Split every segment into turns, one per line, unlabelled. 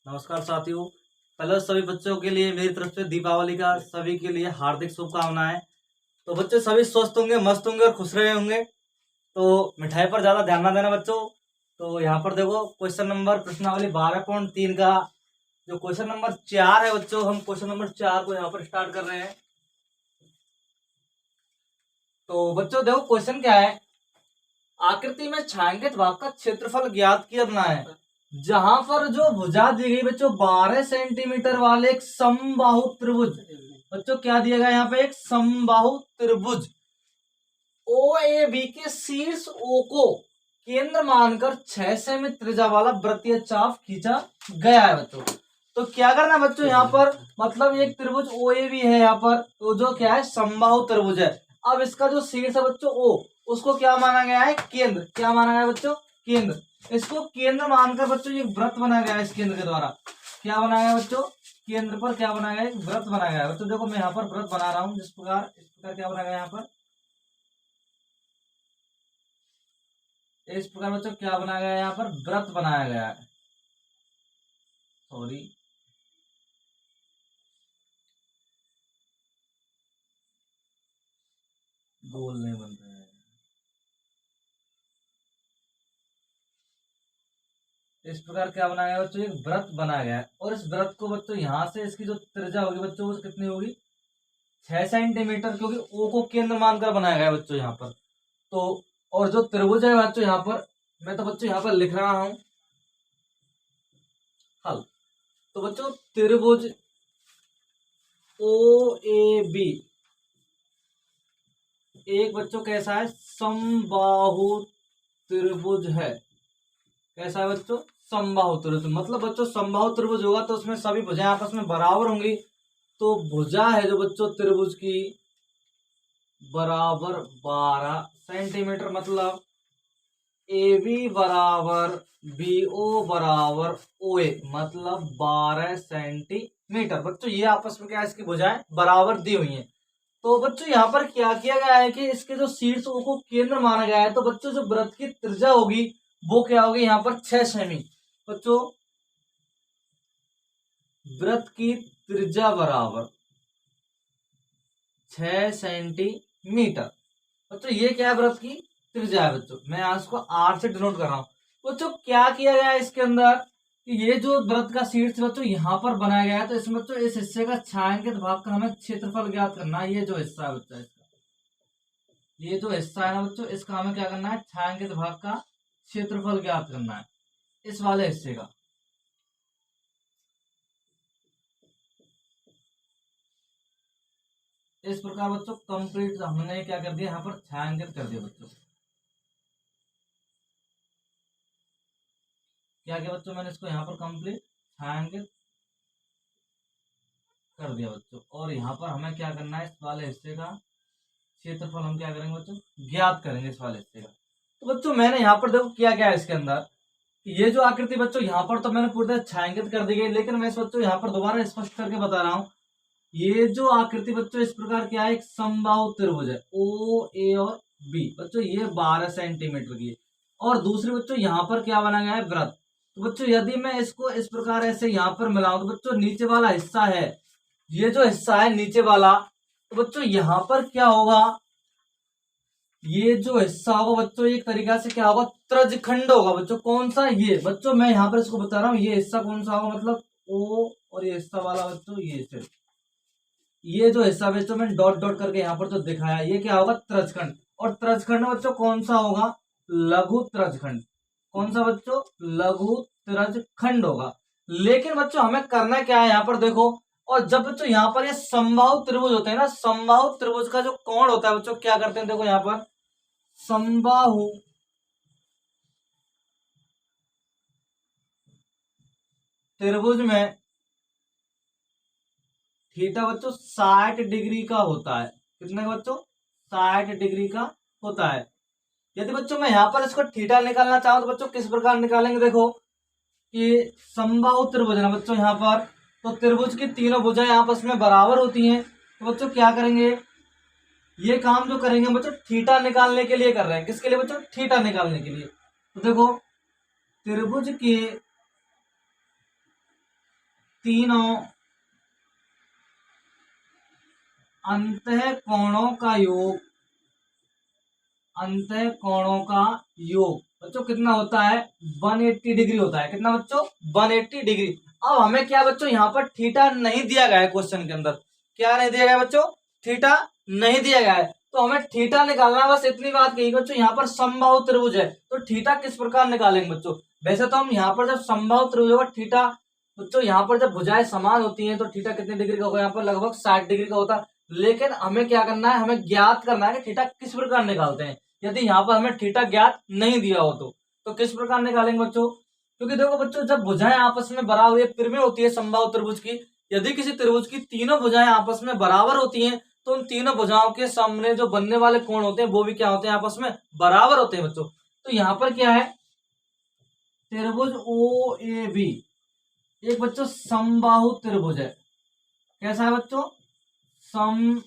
नमस्कार साथियों। पहले सभी बच्चों के लिए मेरी तरफ से दीपावली का सभी के लिए हार्दिक शुभकामनाएं। तो बच्चे सभी स्वस्थ होंगे, मस्त होंगे और खुश रहे होंगे। तो मिठाई पर ज्यादा ध्यान ना देना बच्चों। तो यहाँ पर देखो क्वेश्चन नंबर प्रश्नावली 12.3 का जो क्वेश्चन नंबर 4 है बच्चों, हम क्वेश्चन नंबर 4 को यहाँ पर स्टार्ट कर रहे हैं। तो बच्चों देखो क्वेश्चन क्या है, आकृति में छायांकित भाग का क्षेत्रफल ज्ञात करना है। जहां पर जो भुजा दी गई बच्चों 12 सेंटीमीटर वाले एक समबाहु त्रिभुज, बच्चों क्या दिया गया यहाँ पे, एक समबाहु त्रिभुज ओ ए बी के शीर्ष ओ को केंद्र मानकर 6 सेमी त्रिज्या वाला वृत्तीय चाप खींचा गया है बच्चों। तो क्या करना है बच्चों, यहाँ पर मतलब एक त्रिभुज ओ ए बी है यहाँ पर, तो जो क्या है समबाहु त्रिभुज है। अब इसका जो शीर्ष है बच्चों ओ, उसको क्या माना गया है, केंद्र। क्या माना गया है बच्चों, केंद्र। इसको केंद्र मानकर बच्चों एक व्रत बनाया गया है। इस केंद्र के द्वारा क्या बनाया गया बच्चों, केंद्र पर क्या बनाया गया, एक व्रत बनाया गया है बच्चों। देखो मैं यहाँ पर व्रत बना रहा हूँ, इस प्रकार क्या बनाया गया यहाँ पर, इस प्रकार बच्चों क्या बनाया गया है, यहाँ पर व्रत बनाया गया है। सॉरी, गोल नहीं बन रहा है। इस प्रकार क्या बनाया गया बच्चों, एक व्रत बनाया गया है। और इस व्रत को बच्चों यहाँ से इसकी जो त्रिज्या होगी बच्चों वो कितनी होगी, 6 सेंटीमीटर, क्योंकि ओ को केंद्र मानकर बनाया गया है बच्चों यहाँ पर। तो और जो त्रिभुज है बच्चों यहाँ पर, मैं तो बच्चों यहाँ पर लिख रहा हूं हल। तो बच्चों त्रिभुज ओ ए बी एक बच्चों कैसा है, समबाहु त्रिभुज है। कैसा है बच्चों, समबाहु त्रिभुज। मतलब बच्चों समबाहु त्रिभुज होगा तो उसमें सभी भुजाएं आपस में बराबर होंगी। तो भुजा है जो बच्चों त्रिभुज की बराबर 12 सेंटीमीटर, मतलब ए बी बराबर बी ओ बराबर ओ ए, मतलब 12 सेंटीमीटर। बच्चों ये आपस में क्या है, इसकी भुजाएं बराबर दी हुई हैं। तो बच्चों यहाँ पर क्या किया गया है कि इसके जो शीर्ष ओ को केंद्र माना गया है। तो बच्चों जो वृत्त की त्रिज्या होगी वो क्या होगी, यहाँ पर 6 सेमी। बच्चों वृत्त की त्रिज्या बराबर 6 सेंटीमीटर। बच्चों ये क्या है, व्रत की त्रिज्या है बच्चों। मैं आज इसको आर से डिनोट कर रहा हूँ। बच्चों क्या किया गया है इसके अंदर कि ये जो व्रत का शीर्ष बच्चों यहाँ पर बनाया गया है, तो इसमें बच्चों इस हिस्से का छायांकित भाग का हमें क्षेत्रफल ज्ञात करना है। ये जो हिस्सा है बच्चा, इसका ये जो हिस्सा है ना बच्चों, इसका हमें क्या करना है, छायांकित भाग का क्षेत्रफल ज्ञात करना है, इस वाले हिस्से का। इस प्रकार बच्चों कंप्लीट हमने क्या कर दिया, यहाँ पर छायांकित कर दिया बच्चों। क्या किया बच्चों, मैंने इसको यहाँ पर कंप्लीट छायांकित कर दिया बच्चों। और यहाँ पर हमें क्या करना है, इस वाले हिस्से का क्षेत्रफल हम क्या करेंगे बच्चों, ज्ञात करेंगे इस वाले हिस्से का। तो बच्चों मैंने यहाँ पर देखो क्या क्या है इसके अंदर, ये जो आकृति बच्चों यहाँ पर तो मैंने पूरी तरह छायांकित कर दी गई, लेकिन मैं इस बच्चों यहाँ पर दोबारा स्पष्ट करके बता रहा हूँ। ये जो आकृति बच्चों इस प्रकार क्या है, एक समबाहु त्रिभुज है ओ ए और बी। बच्चों ये 12 सेंटीमीटर की है। और दूसरी बच्चों यहाँ पर क्या बना गया है, वृत्त। तो बच्चों यदि मैं इसको इस प्रकार ऐसे यहाँ पर मिलाऊं तो बच्चों नीचे वाला हिस्सा है, ये जो हिस्सा है नीचे वाला, तो बच्चों यहाँ पर क्या होगा, ये जो हिस्सा होगा बच्चों एक तरीका से क्या होगा, त्रिज्यखंड होगा बच्चों। कौन सा, ये बच्चों मैं यहाँ पर इसको बता रहा हूँ, ये हिस्सा कौन सा होगा, मतलब ओ, और ये हिस्सा वाला बच्चों ये सिर्फ ये जो हिस्सा बच्चों मैंने डॉट डॉट करके यहाँ पर जो दिखाया, ये क्या होगा, त्रिज्यखंड। और त्रिज्यखंड बच्चों कौन सा होगा, लघु त्रिज्यखंड। कौन सा बच्चों, लघु त्रिज्यखंड होगा। लेकिन बच्चों हमें करना क्या है यहाँ पर देखो, और जब बच्चों यहाँ पर ये समबाहु त्रिभुज होते हैं ना, समबाहु त्रिभुज का जो कोण होता है बच्चों, क्या करते हैं देखो यहाँ पर, समबाहु त्रिभुज में थीटा बच्चों 60 डिग्री का होता है। कितने का बच्चों, 60 डिग्री का होता है। यदि बच्चों मैं यहाँ पर इसको थीटा निकालना चाहूं तो बच्चों किस प्रकार निकालेंगे, देखो कि समबाहु त्रिभुज है बच्चों यहाँ पर, तो त्रिभुज की तीनों भुजाएं आपस में बराबर होती हैं। तो बच्चों क्या करेंगे, ये काम जो करेंगे बच्चों थीटा निकालने के लिए कर रहे हैं। किसके लिए बच्चों, थीटा निकालने के लिए। तो देखो त्रिभुज के तीनों अंतः कोणों का योग, अंतः कोणों का योग बच्चों कितना होता है 180 डिग्री होता है। कितना बच्चों 180 डिग्री। अब हमें क्या बच्चों यहाँ पर थीटा नहीं दिया गया है क्वेश्चन के अंदर। क्या नहीं दिया गया बच्चों? थीटा नहीं दिया गया है। तो हमें थीटा निकालना, बस इतनी बात कही बच्चों। यहाँ पर समबाहु त्रिभुज है तो थीटा किस प्रकार निकालेंगे बच्चों? वैसे तो हम यहाँ पर जब समबाहु त्रिभुज होगा थीटा बच्चों, यहाँ पर जब भुजाएं समान होती हैं तो थीटा कितने डिग्री का होगा? यहाँ पर लगभग 60 डिग्री का होता है। लेकिन हमें क्या करना है, हमें ज्ञात करना है कि थीटा किस प्रकार निकालते हैं। यदि यहाँ पर हमें थीटा ज्ञात नहीं दिया हो तो किस प्रकार निकालेंगे बच्चों? क्योंकि देखो बच्चों, जब भुजाएं आपस में बराबर फिर में होती है समबाहु त्रिभुज की, यदि किसी त्रिभुज की तीनों भुजाएं आपस में बराबर होती हैं तो उन तीनों भुजाओं के सामने जो बनने वाले कोण होते हैं वो भी क्या होते हैं? आपस में बराबर होते हैं बच्चों। तो यहाँ पर क्या है, त्रिभुज ओ ए बी एक बच्चों समबाहु त्रिभुज है। कैसा है बच्चों? समबाहु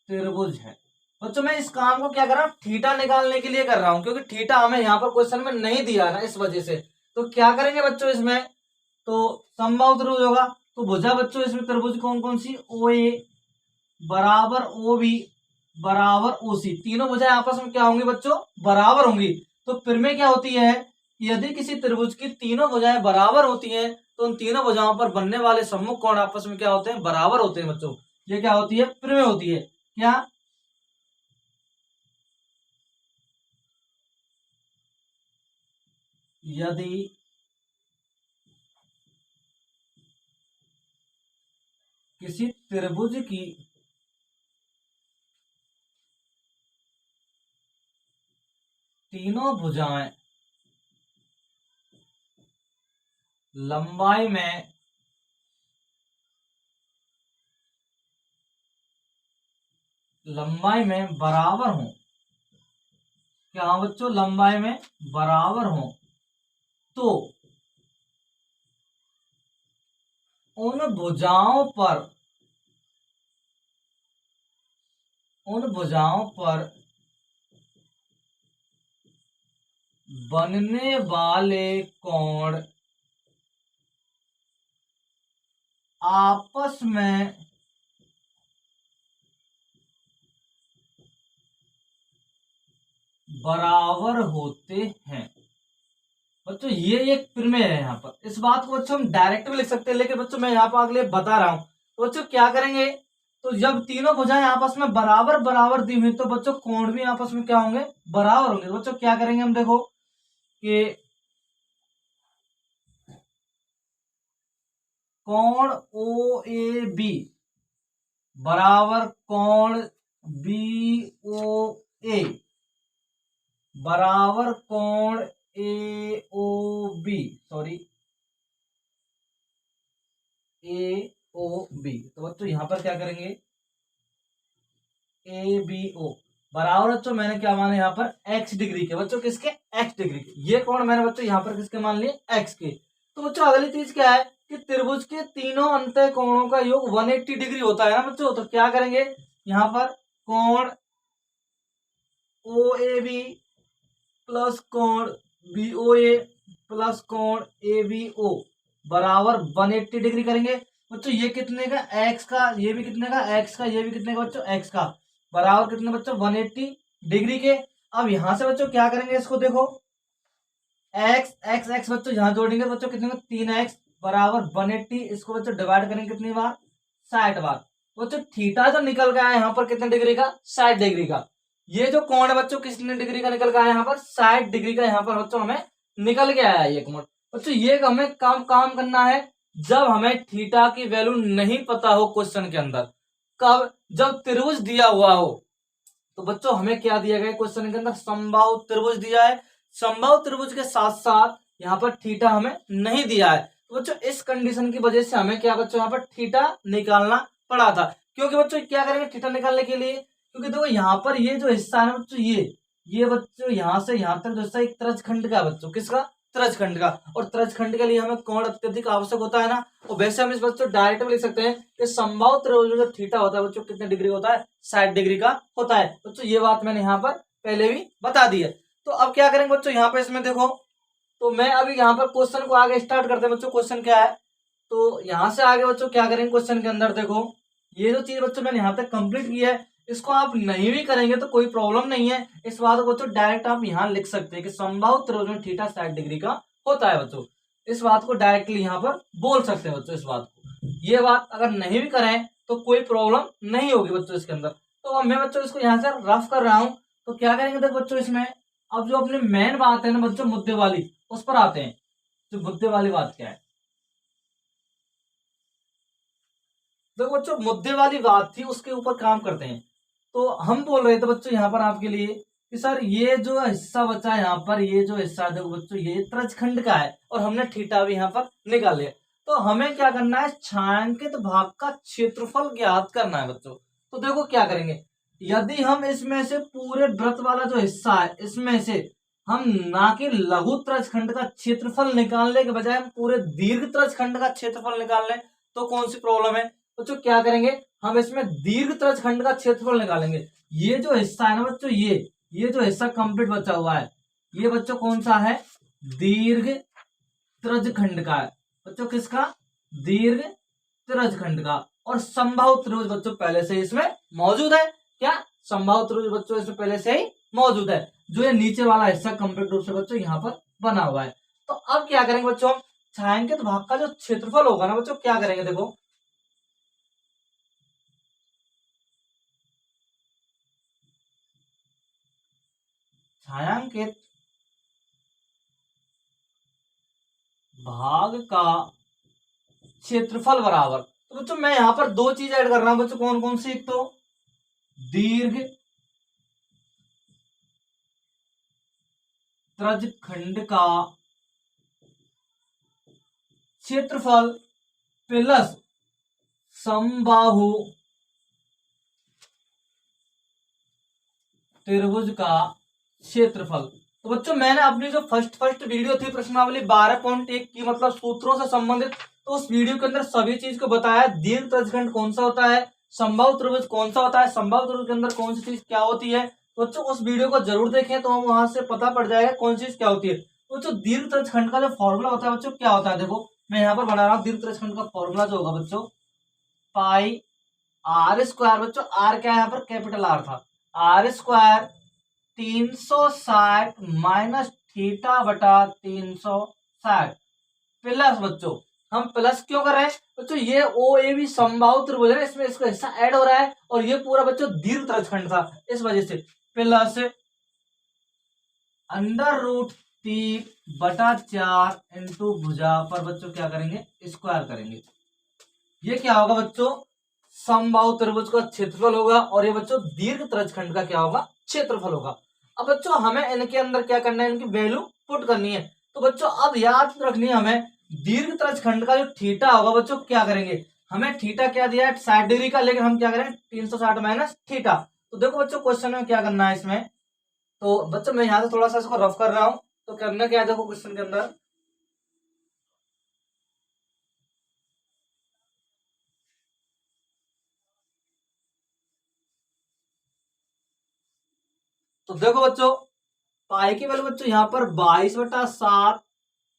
त्रिभुज है। बच्चों मैं इस काम को क्या कर रहा हूँ, थीटा निकालने के लिए कर रहा हूँ, क्योंकि थीटा हमें यहाँ पर क्वेश्चन में नहीं दिया ना, इस वजह से। तो क्या करेंगे बच्चों इसमें, तो समबाहु त्रिभुज होगा तो भुजा बच्चों इसमें त्रिभुज कौन कौन सी? ओ ए बराबर ओ बी बराबर ओ सी, तीनों भुजाएं आपस में क्या होंगी बच्चों? बराबर होंगी। तो फिर में क्या होती है, यदि किसी त्रिभुज की तीनों भुजाएं बराबर होती हैं तो उन तीनों भुजाओं पर बनने वाले सम्मुख कोण आपस में क्या होते हैं? बराबर होते हैं बच्चों। ये क्या होती है? फिर में होती है। क्या? यदि किसी त्रिभुज की तीनों भुजाएं लंबाई में बराबर हों, क्या बच्चों? लंबाई में बराबर हों तो उन भुजाओं पर बनने वाले कोण आपस में बराबर होते हैं बच्चों। ये एक प्रमेय है। यहाँ पर इस बात को बच्चों हम डायरेक्ट भी लिख सकते हैं, लेकिन बच्चों मैं यहाँ पर अगले बता रहा हूं। तो बच्चों क्या करेंगे, तो जब तीनों भुजाएं आपस में बराबर बराबर दी हुई तो बच्चों कोण भी आपस में क्या होंगे? बराबर होंगे। तो बच्चों क्या करेंगे हम, देखो कि कोण ओ ए बी बराबर कोण बी ओ ए बराबर कोण ए ओ बी, सॉरी ए ओ बी। तो बच्चों यहां पर क्या करेंगे, ए बी ओ बराबर बच्चों मैंने क्या माना यहाँ पर? एक्स डिग्री के। बच्चों किसके? एक्स डिग्री के। ये कोण मैंने बच्चों यहाँ पर किसके मान लिए? एक्स के। तो बच्चों अगली चीज क्या है कि त्रिभुज के तीनों अंतः कोणों का योग 180 डिग्री होता है ना बच्चों। तो क्या करेंगे यहाँ पर, कोण ओ ए बी प्लस कोण बी ओ ए प्लस कोण ए बी ओ बराबर 180 डिग्री करेंगे बच्चों। ये कितने का? एक्स का। ये भी कितने का? एक्स का। ये भी कितने का बच्चों? एक्स का। बराबर कितने बच्चों? 180 डिग्री के। अब यहां से बच्चों क्या करेंगे, इसको देखो एक्स एक्स एक्स बच्चों यहां जोड़ेंगे बच्चों कितने का? 3x बराबर 180। इसको बच्चों डिवाइड करेंगे कितनी बार? 60 बार। बच्चों थीटा जो निकल गया है यहाँ पर कितने डिग्री का? 60 डिग्री का। ये जो कोण है बच्चों कितने डिग्री का निकल गया है यहाँ पर? 60 डिग्री का यहाँ पर बच्चों हमें निकल गया है ये कोण। बच्चों ये हमें काम करना है जब हमें थीटा की वैल्यू नहीं पता हो क्वेश्चन के अंदर। कब? जब त्रिभुज दिया हुआ हो। तो बच्चों हमें क्या दिया गया क्वेश्चन के अंदर? समबाहु त्रिभुज दिया है। समबाहु त्रिभुज के साथ साथ यहाँ पर थीटा हमें नहीं दिया है। तो बच्चों इस कंडीशन की वजह से हमें क्या बच्चों यहाँ पर थीटा निकालना पड़ा था। क्योंकि बच्चों क्या करेंगे थीटा निकालने के लिए, क्योंकि देखो यहाँ पर ये जो हिस्सा है बच्चों, ये बच्चों यहाँ से यहाँ तक जो हिस्सा एक तरजखंड का बच्चों, किसका? तरजखंड का। और तरजखंड के लिए हमें कोण अत्यधिक आवश्यक होता है ना। और वैसे हम इस बच्चों डायरेक्ट में लिख सकते हैं कि समबाहु त्रिभुज में जो थीटा होता है बच्चों कितने डिग्री होता है? 60 डिग्री का होता है बच्चों। ये बात मैंने यहाँ पर पहले भी बता दी है। तो अब क्या करेंगे बच्चों यहाँ पे इसमें देखो, तो मैं अभी यहाँ पर क्वेश्चन को आगे स्टार्ट करते हैं बच्चों। क्वेश्चन क्या है, तो यहाँ से आगे बच्चों क्या करेंगे क्वेश्चन के अंदर, देखो ये जो चीज बच्चों मैंने यहाँ तक कंप्लीट की है, इसको आप नहीं भी करेंगे तो कोई प्रॉब्लम नहीं है। इस बात को बच्चों डायरेक्ट आप यहाँ लिख सकते हैं कि संभावित त्रिभुज में थीटा 60 डिग्री का होता है बच्चों। इस बात को डायरेक्टली यहाँ पर बोल सकते हैं बच्चों। इस बात को, ये बात अगर नहीं भी करें तो कोई प्रॉब्लम नहीं होगी बच्चों इसके अंदर। तो अब मैं बच्चों इसको यहाँ से रफ कर रहा हूँ। तो क्या करेंगे देखो बच्चों, इसमें अब जो अपनी मेन बात है ना बच्चों, मुद्दे वाली, उस पर आते हैं। जो मुद्दे वाली बात क्या है, देखो बच्चों मुद्दे वाली बात थी, उसके ऊपर काम करते हैं। तो हम बोल रहे थे बच्चों यहाँ पर आपके लिए कि सर ये जो हिस्सा बचा है यहाँ पर, ये जो हिस्सा देखो बच्चों ये त्रिज्यखंड का है और हमने थीटा भी यहाँ पर निकाल लिया। तो हमें क्या करना है, छायांकित भाग का क्षेत्रफल ज्ञात करना है बच्चों। तो देखो क्या करेंगे, यदि हम इसमें से पूरे वृत्त वाला जो हिस्सा है इसमें से हम ना कि लघु त्रिज्यखंड का क्षेत्रफल निकालने के बजाय हम पूरे दीर्घ त्रिज्यखंड का क्षेत्रफल निकाल लें, तो कौन सी प्रॉब्लम है बच्चों, क्या करेंगे हम इसमें दीर्घ त्रिज्यखंड का क्षेत्रफल निकालेंगे। ये जो हिस्सा है ना बच्चों, ये जो हिस्सा कंप्लीट बचा हुआ है, ये बच्चों कौन सा है, दीर्घ त्रिज्यखंड का है बच्चों। किसका, दीर्घ त्रिज्यखंड का। और संभावित त्रिभुज बच्चों पहले से इसमें मौजूद है। क्या, संभावित त्रिभुज बच्चों इसमें पहले से ही मौजूद है, जो ये नीचे वाला हिस्सा कंप्लीट रूप से बच्चों यहाँ पर बना हुआ है। तो अब क्या करेंगे बच्चों, हम छायांकित भाग का जो क्षेत्रफल होगा ना बच्चों, क्या करेंगे देखो, छायांकित भाग का क्षेत्रफल बराबर, तो बच्चों मैं यहां पर दो चीज ऐड कर रहा हूं बच्चों, कौन कौन सी, एक तो दीर्घ त्रिज्यखंड का क्षेत्रफल प्लस समबाहु त्रिभुज का क्षेत्रफल। तो बच्चों मैंने अपनी जो फर्स्ट वीडियो थी प्रश्नावली 12.1 की, मतलब सूत्रों से संबंधित, तो उस वीडियो के अंदर सभी चीज को बताया। दीर्घ त्रिज्यखंड कौन सा होता है, संभावित त्रिभुज कौन सा होता है, संभावित त्रिभुज के अंदर कौन सी चीज क्या होती है। तो बच्चों उस वीडियो को जरूर देखें, तो वहां से पता पड़ जाएगा कौन चीज क्या होती है। तो बच्चों दीर्घ त्रिज्यखंड का जो फॉर्मूला होता है बच्चों, क्या होता है, देखो मैं यहाँ पर बना रहा हूँ। दीर्घ त्रिज्यखंड का फॉर्मूला जो होगा बच्चों, पाई आर स्क्वायर, बच्चों आर क्या है यहाँ पर, कैपिटल आर था, आर स्क्वायर 360 माइनस थीटा बटा 360 प्लस, बच्चों हम प्लस क्यों कर रहे हैं बच्चों, ये ओ ए बी संभावित त्रिभुज है, इसमें इसका हिस्सा ऐड हो रहा है और ये पूरा बच्चों दीर्घ त्रिज्यखंड था, इस वजह से प्लस अंडर रूट 3/4 इंटू भुजा पर बच्चों क्या करेंगे, स्क्वायर करेंगे। ये क्या होगा बच्चों, समबाहु त्रिभुज का क्षेत्रफल होगा और ये बच्चों दीर्घ त्रिज्यखंड का क्या होगा, क्षेत्रफल होगा। अब बच्चों हमें इनके अंदर क्या करना है, इनकी वैल्यू पुट करनी है। तो बच्चों अब याद रखनी है हमें, दीर्घ त्रिज्यखंड का जो थीटा होगा बच्चों, क्या करेंगे, हमें थीटा क्या दिया है 60 डिग्री का, लेकिन हम क्या करें 360 माइनस थीटा। तो देखो बच्चों क्वेश्चन में क्या करना है इसमें, तो बच्चों मैं यहाँ से थोड़ा सा इसको रफ कर रहा हूं। तो करना क्या है देखो क्वेश्चन के अंदर, तो देखो बच्चों पाई की वैल्यू बच्चों यहाँ पर 22/7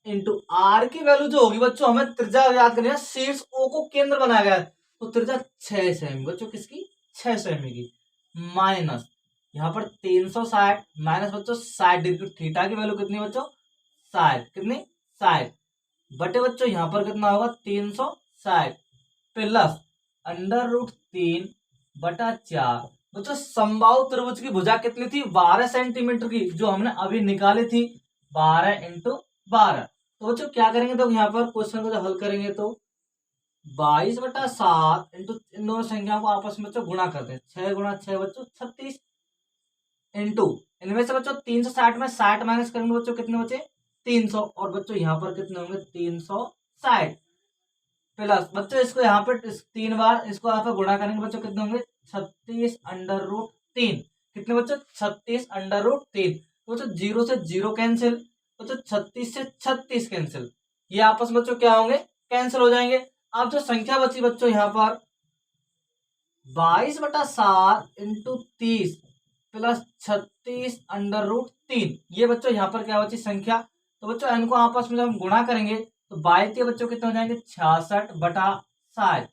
इंटू आर की वैल्यू जो होगी बच्चों, हमें त्रिज्या याद करनी है, शीर्ष ओ को केंद्र बनाया गया है, तो त्रिज्या 6 सेमी बच्चों, किसकी, 6 सेमी की, माइनस यहाँ पर 360 माइनस बच्चों 60 डिग्री, थीटा की वैल्यू कितनी बच्चों, 60, कितनी 60 बटे बच्चों यहाँ पर कितना होगा 360 प्लस अंडर रूट 3/4। बच्चों समबाहु त्रिभुज की भुजा कितनी थी, 12 सेंटीमीटर की, जो हमने अभी निकाली थी, 12 इंटू 12। तो बच्चों क्या करेंगे, तो यहाँ पर क्वेश्चन को जब हल करेंगे तो 22/7 इंटू इन दोनों संख्याओं को आपस में बच्चों गुणा करते हैं, 6 गुणा 6 बच्चों 36 इंटू इनमें से बच्चों 360 में 60 माइनस करेंगे बच्चों, कितने बचे 300, और बच्चों यहाँ पर कितने होंगे 360 प्लस बच्चों इसको यहाँ पे 3 बार इसको यहाँ पे गुणा करेंगे बच्चों, कितने होंगे 36 अंडर रूट 3, कितने बच्चों 36 अंडर रूट 3। बच्चों 0 से 0 कैंसिल, बच्चों 36 से 36 कैंसिल, ये आपस में बच्चों क्या होंगे, कैंसिल हो जाएंगे। अब जो संख्या बची बच्चों यहाँ पर 22/7 इंटू 30 प्लस 36 अंडर रूट 3, ये बच्चों यहाँ पर क्या बची संख्या, तो बच्चों इनको आपस में जब हम गुणा करेंगे तो 22 बच्चों कितने हो जाएंगे 66/60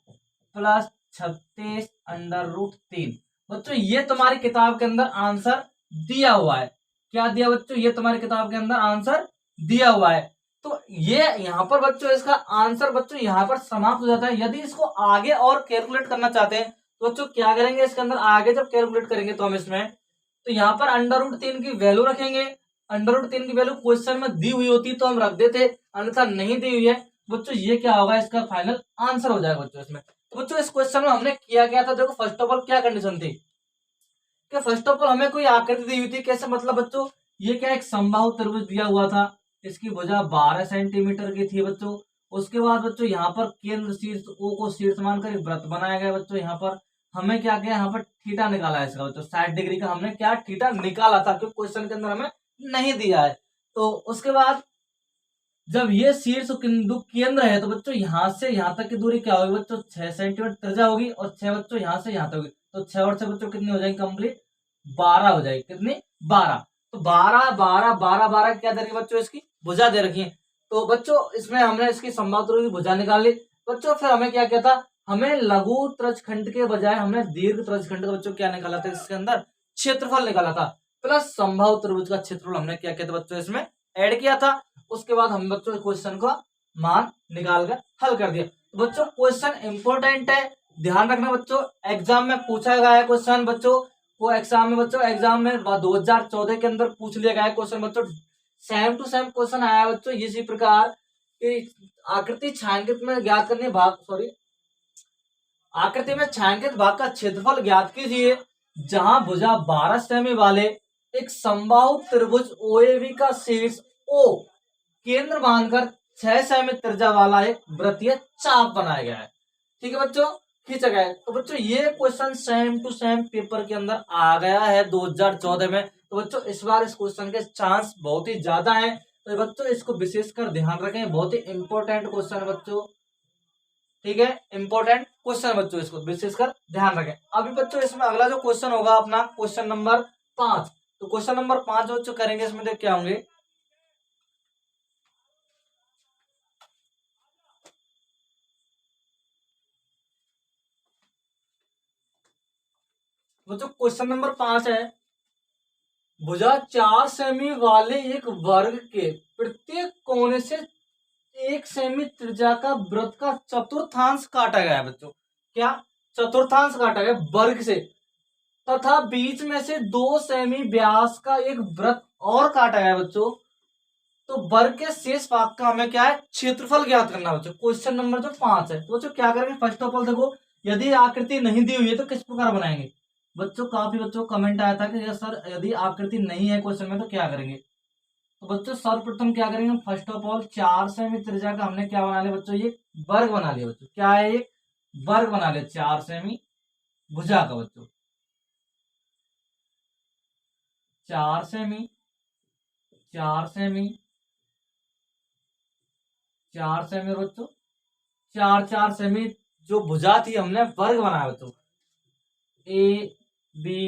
प्लस 36√3। बच्चों ये तुम्हारी किताब के अंदर आंसर दिया हुआ है। क्या दिया बच्चों? ये तुम्हारी किताब के अंदर आंसर दिया हुआ है। तो ये यहाँ पर बच्चों इसका आंसर बच्चों यहाँ पर समाप्त हो जाता है। यदि इसको आगे और कैलकुलेट करना चाहते हैं तो बच्चों क्या करेंगे, इसके अंदर आगे जब कैलकुलेट करेंगे तो हम इसमें तो यहाँ पर √3 की वैल्यू रखेंगे। √3 की वैल्यू क्वेश्चन में दी हुई होती तो हम रख देते, अन्यथा नहीं दी हुई है बच्चों ये क्या होगा, इसका फाइनल आंसर हो जाएगा बच्चों इसमें। तो बच्चों इस क्वेश्चन में हमने किया क्या था, देखो फर्स्ट ऑफ ऑल क्या कंडीशन थी कि फर्स्ट ऑफ ऑल हमें कोई आकृति दी हुई थी। कैसे मतलब बच्चों, ये क्या एक समबाहु त्रिभुज दिया हुआ था, इसकी भुजा 12 सेंटीमीटर की थी बच्चों। उसके बाद बच्चों यहाँ पर केंद्र शीर्ष ओ को शीर्ष मानकर एक वृत्त बनाया गया बच्चों। यहाँ पर हमें क्या किया, यहाँ पर थीटा निकाला है इसका बच्चों, 60 डिग्री का हमने क्या थीटा निकाला था, क्योंकि क्वेश्चन के अंदर हमें नहीं दिया है। तो उसके बाद जब ये शीर्ष बिंदु केंद्र है तो बच्चों यहाँ से यहाँ तक की दूरी क्या होगी बच्चों, 6 सेंटीमीटर त्रिज्या होगी, और 6 बच्चों यहाँ से यहाँ तक होगी, तो 6 और 6 बच्चों कितनी हो जाएगी कंप्लीट, 12 हो जाएगी। कितनी? 12। तो 12 12 12 12 क्या दे रखी बच्चों, इसकी भुजा दे रखी है। तो बच्चों इसमें हमने इसकी समबाहु की भुजा निकाल ली बच्चों। फिर हमें क्या कहता, हमें लघु त्रिज्यखंड के बजाय हमने दीर्घ त्रिज्यखंड का बच्चों क्या निकाला था, इसके अंदर क्षेत्रफल निकाला था, प्लस समबाहु त्रिभुज का क्षेत्रफल हमने क्या किया था बच्चों इसमें ऐड किया था। उसके बाद हम बच्चों क्वेश्चन का मान निकाल कर हल कर दिया। तो बच्चों क्वेश्चन इंपॉर्टेंट है, ध्यान रखना बच्चों, एग्जाम में पूछा गया है क्वेश्चन बच्चों, वो एग्जाम में बच्चों एग्जाम में 2014 के अंदर पूछ लिया गया है क्वेश्चन बच्चों, सेम टू सेम क्वेश्चन आया बच्चों इसी प्रकार की। आकृति छायांकित में ज्ञात करने भाग सॉरी आकृति में छायांकित भाग का क्षेत्रफल ज्ञात कीजिए जहां भुजा 12 सेमी वाले एक समबाहु त्रिभुज ओएबी का शीर्ष ओ केंद्र मानकर 6 सेमी त्रिज्या वाला एक वृत्तीय चाप बनाया गया है। ठीक है बच्चों, खींचा गया है। तो बच्चों ये question same to same paper के अंदर आ गया है 2014 में। तो बच्चों इस बार इस क्वेश्चन के चांस बहुत ही ज्यादा है, तो बच्चों इसको विशेषकर ध्यान रखें, बहुत ही इंपॉर्टेंट क्वेश्चन है बच्चों। ठीक है, इंपॉर्टेंट क्वेश्चन है बच्चों, इसको विशेषकर ध्यान रखें। अभी बच्चों इसमें अगला जो क्वेश्चन होगा अपना क्वेश्चन नंबर 5। तो क्वेश्चन नंबर 5 बच्चों करेंगे, इसमें देख क्या होंगे, बच्चों क्वेश्चन नंबर 5 है, भुजा 4 सेमी वाले एक वर्ग के प्रत्येक कोने से 1 सेमी त्रिज्या का वृत्त का चतुर्थांश काटा गया है बच्चों। क्या? चतुर्थांश काटा गया वर्ग से, तथा बीच में से 2 सेमी व्यास का एक वृत्त और काटा गया है बच्चों। तो वर्ग के शेष भाग का हमें क्या है, क्षेत्रफल ज्ञात करना है बच्चों। क्वेश्चन नंबर जो 5 है, तो बच्चों क्या करेंगे, फर्स्ट ऑफ ऑल देखो, यदि आकृति नहीं दी हुई है तो किस प्रकार बनाएंगे बच्चों। काफी बच्चों कमेंट आया था कि सर यदि आकृति नहीं है क्वेश्चन में तो क्या करेंगे। तो बच्चों सर्वप्रथम क्या करेंगे हम, फर्स्ट ऑफ ऑल 4 सेमी त्रिज्या का हमने क्या बना लिया बच्चों, ये वर्ग बना लिया बच्चों। क्या है, एक वर्ग बना लिया 4 सेमी भुजा का बच्चों, 4 सेमी 4 सेमी 4 सेमी बच्चों, 4 सेमी जो भुजा थी हमने वर्ग बनाया बच्चों। ए बी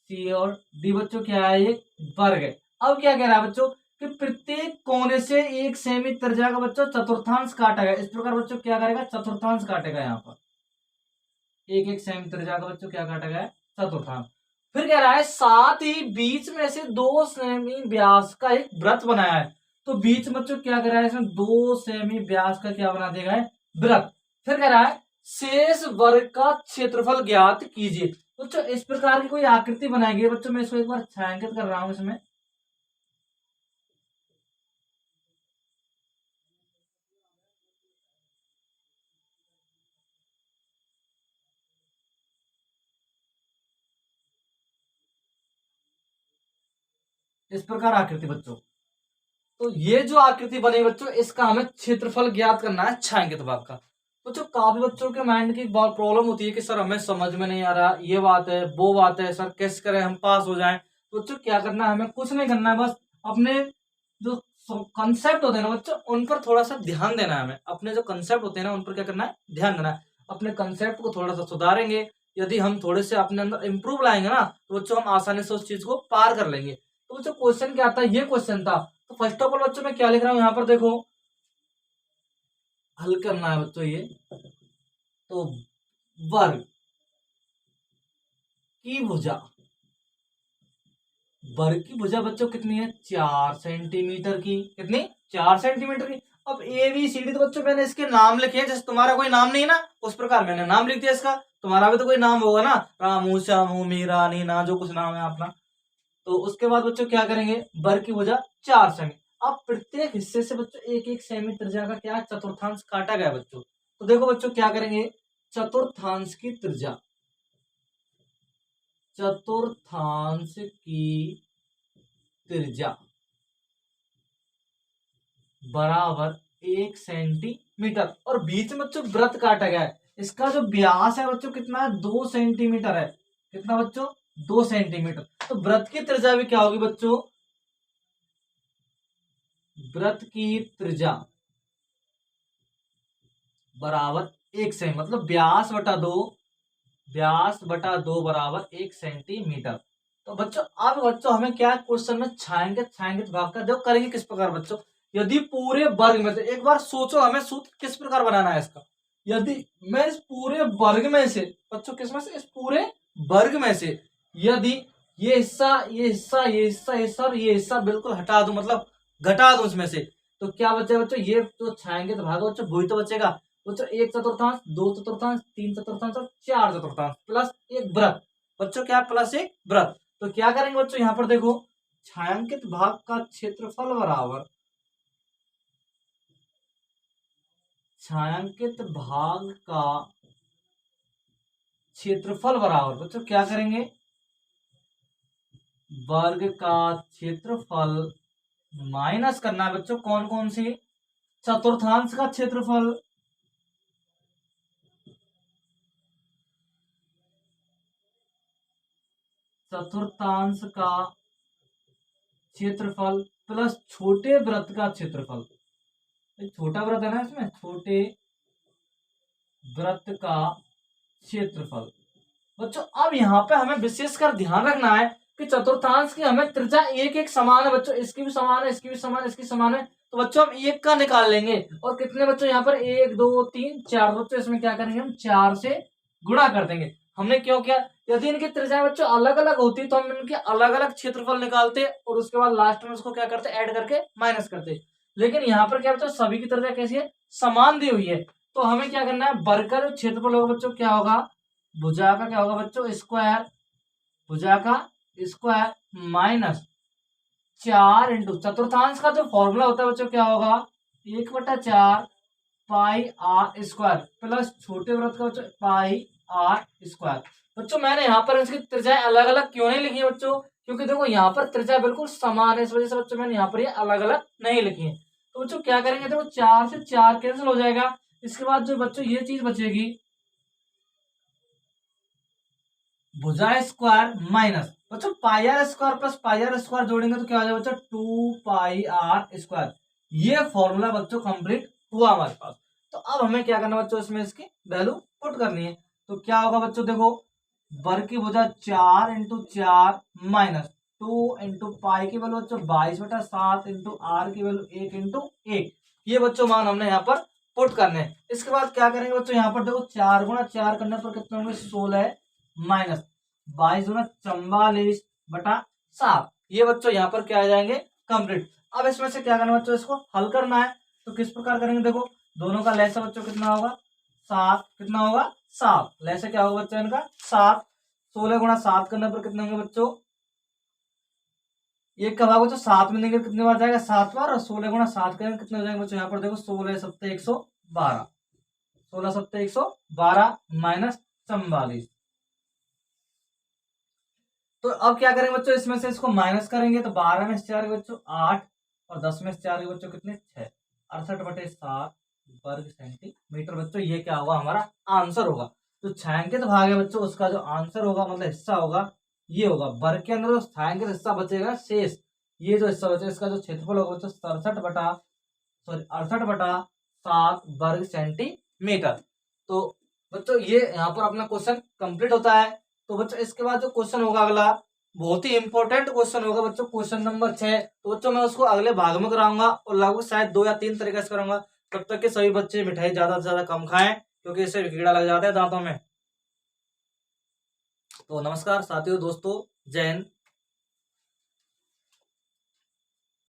सी और डी बच्चों क्या है, एक वर्ग है। अब क्या कह रहा है बच्चों कि प्रत्येक कोने से 1 सेमी त्रिज्या का बच्चों चतुर्थांश काटा गया। इस प्रकार बच्चों क्या करेगा, चतुर्थांश काटेगा। यहाँ पर 1 सेमी त्रिज्या का बच्चों क्या काटा गया, चतुर्थांश। फिर कह रहा है साथ ही बीच में से 2 सेमी व्यास का एक वृत्त बनाया है। तो बीच में बच्चों क्या कर रहा है, इसमें 2 सेमी व्यास का क्या बना देगा, वृत्त। फिर कह रहा है शेष वर्ग का क्षेत्रफल ज्ञात कीजिए। बच्चों इस प्रकार की कोई आकृति बनाएगी बच्चों, मैं इसको एक बार छायांकित कर रहा हूं इसमें। इस प्रकार आकृति बच्चों, तो ये जो आकृति बनी बच्चों, इसका हमें क्षेत्रफल ज्ञात करना है छायांकित भाग का। बच्चों काफी बच्चों के माइंड की बहुत प्रॉब्लम होती है कि सर हमें समझ में नहीं आ रहा, ये बात है वो बात है, सर कैसे करें हम पास हो जाएं। तो बच्चों क्या करना है, हमें कुछ नहीं करना है, बस अपने जो कंसेप्ट होते हैं ना बच्चों, उन पर थोड़ा सा ध्यान देना है। हमें अपने जो कंसेप्ट होते हैं ना उन पर क्या करना है, ध्यान देना है। अपने कंसेप्ट को थोड़ा सा सुधारेंगे, यदि हम थोड़े से अपने अंदर इंप्रूव लाएंगे ना, तो बच्चों हम आसानी से उस चीज को पार कर लेंगे। तो बच्चों क्वेश्चन क्या आता है, ये क्वेश्चन था। तो फर्स्ट ऑफ ऑल बच्चों मैं क्या लिख रहा हूं यहाँ पर देखो, हल करना है बच्चों ये, तो वर्ग की भुजा, वर्ग की भुजा बच्चों कितनी है, 4 सेंटीमीटर की, कितनी, 4 सेंटीमीटर की। अब ए बी सी डी तो बच्चों मैंने इसके नाम लिखे हैं, जैसे तुम्हारा कोई नाम नहीं है ना, उस प्रकार मैंने नाम लिख दिया इसका। तुम्हारा भी तो कोई नाम होगा ना, रामू, श्यामू, मीरा, नीना, जो कुछ नाम है अपना। तो उसके बाद बच्चों क्या करेंगे, वर्ग की भुजा 4 सेमी। अब प्रत्येक हिस्से से बच्चों एक एक सेमी त्रिज्या का क्या चतुर्थांश काटा गया बच्चों। तो देखो बच्चों क्या करेंगे, चतुर्थांश की त्रिज्या, चतुर्थांश की त्रिज्या बराबर 1 सेंटीमीटर, और बीच में बच्चों वृत्त काटा गया है, इसका जो व्यास है बच्चों कितना है, 2 सेंटीमीटर है। कितना बच्चों, 2 सेंटीमीटर। तो वृत्त की त्रिज्या भी क्या होगी बच्चों, वृत्त की त्रिज्या बराबर 1 सेमी, मतलब व्यास बटा 2, व्यास बटा 2 बराबर 1 सेंटीमीटर। तो बच्चों अब बच्चों हमें क्या क्वेश्चन में छायांकित भाग का देखो करेंगे किस प्रकार बच्चों। यदि पूरे वर्ग में से, एक बार सोचो हमें सूत्र किस प्रकार बनाना है इसका। यदि मैं इस पूरे वर्ग में से बच्चों, किस में से, इस पूरे वर्ग में से यदि ये हिस्सा, ये हिस्सा, ये हिस्सा, ये हिस्सा और ये हिस्सा बिल्कुल हटा दूं, मतलब घटा दूं उसमें से, तो क्या बचेगा बच्चों, ये तो छायांकित भाग बच्चों वही तो बचेगा बच्चों, 1 चतुर्थांश, 2 चतुर्थांश, 3 चतुर्थांश और 4 चतुर्थांश प्लस एक वृत्त बच्चों, क्या प्लस एक वृत्त। तो क्या करेंगे बच्चों, यहाँ पर देखो, छायांकित भाग का क्षेत्रफल बराबर, छायांकित भाग का क्षेत्रफल बराबर बच्चों क्या करेंगे, वर्ग का क्षेत्रफल माइनस करना है बच्चों, कौन कौन सी, चतुर्थांश का क्षेत्रफल, चतुर्थांश का क्षेत्रफल प्लस छोटे वृत्त का क्षेत्रफल, छोटा वृत्त है ना इसमें, छोटे वृत्त का क्षेत्रफल। बच्चों अब यहाँ पे हमें विशेषकर ध्यान रखना है कि चतुर्थांश की हमें त्रिज्या एक एक समान है बच्चों, इसकी भी समान है, इसकी भी समान है, इसकी समान है। तो बच्चों हम एक का निकाल लेंगे, और कितने बच्चों यहाँ पर, 1 2 3 4 बच्चों, इसमें क्या करेंगे हम 4 से गुणा कर देंगे। हमने क्यों किया, यदि इनकी त्रिज्या बच्चों अलग अलग होती तो हम इनके अलग अलग क्षेत्रफल निकालते और उसके बाद लास्ट में उसको क्या करते, ऐड करके माइनस करते। लेकिन यहाँ पर क्या बच्चों, सभी की त्रिज्या कैसी है, समान दी हुई है। तो हमें क्या करना है, वर्ग का जो क्षेत्रफल होगा बच्चों क्या होगा, भुजा का क्या होगा बच्चों, स्क्वायर, भुजा का स्क्वायर माइनस 4 इंटू चतुर्थांश का जो फॉर्मूला होता है बच्चों क्या होगा, 1/4 पाई आर स्क्वायर प्लस छोटे वृत्त का बच्चों पाई आर स्क्वायर। बच्चों मैंने यहाँ पर इसकी त्रिज्याएं अलग अलग क्यों नहीं लिखी है बच्चों, क्योंकि देखो यहाँ पर त्रिज्या बिल्कुल समान है, इस वजह से बच्चों मैंने यहाँ पर ये अलग अलग नहीं लिखी है। तो बच्चों क्या करेंगे, देखो 4 से 4 कैंसिल हो जाएगा, इसके बाद जो बच्चों ये चीज बचेगी, भुजा स्क्वायर माइनस बच्चों pi R square plus pi R square जोड़ेंगे तो क्या हो जाएगा बच्चों, 2 पाई आर स्क्वायर। ये फॉर्मूला बच्चों कंप्लीट हुआ हमारे पास। तो अब हमें क्या करना बच्चों, इसमें इसकी वैल्यू पुट करनी है। तो क्या होगा बच्चों, देखो वर्ग की भुजा 4 इंटू 4 माइनस 2 इंटू पाई की वैल्यू बच्चों 22/7 इंटू आर की वैल्यू 1 इंटू 1। ये बच्चों मान हमने यहाँ पर पुट करने हैं। इसके बाद क्या करेंगे बच्चों, यहाँ पर देखो 4 गुणा 4 करने पर कितने होंगे, 16 माइनस 22 गुना 44/7। ये बच्चों यहाँ पर क्या आ जाएंगे, कंप्लीट। अब इसमें से क्या करना बच्चों, इसको हल करना है। तो किस प्रकार करेंगे, देखो दोनों का लैसा बच्चों कितना होगा, 7, कितना होगा 7, लैसा क्या होगा बच्चों इनका 7। 16 गुणा 7 करने पर कितने होंगे बच्चों, एक का भाग बच्चों 7 में देंगे कितनी बार जाएगा, 7 बार, और 16 गुणा 7 करेंगे कितने हो जाएंगे बच्चों, यहाँ पर देखो 16 7 112, 16 7 112 माइनस 44। तो अब क्या करेंगे बच्चों, इसमें से इसको माइनस करेंगे तो 12 में से 4 के बच्चों 8 और 10 में से 4 के बच्चों कितने 6, 68/7 वर्ग सेंटीमीटर। बच्चों ये क्या होगा, हमारा आंसर होगा। तो छायांकित भाग है बच्चों, उसका जो आंसर होगा मतलब हिस्सा होगा ये होगा। वर्ग के अंदर जो छायांकित हिस्सा बचेगा शेष, ये जो हिस्सा बचेगा इसका जो क्षेत्रफल होगा बच्चों 68/7 वर्ग सेंटीमीटर। तो बच्चों ये यहाँ पर अपना क्वेश्चन कंप्लीट होता है। तो बच्चों इसके बाद जो क्वेश्चन होगा अगला, बहुत ही इंपॉर्टेंट क्वेश्चन होगा बच्चों, क्वेश्चन नंबर 6। तो बच्चों मैं उसको अगले भाग में कराऊंगा और लगभग शायद 2 या 3 तरीके से कराऊंगा। तब तक के सभी बच्चे मिठाई ज्यादा से ज्यादा कम खाएं, क्योंकि इससे कीड़ा लग जाता है दांतों में। तो नमस्कार साथियों, दोस्तों, जय हिंद।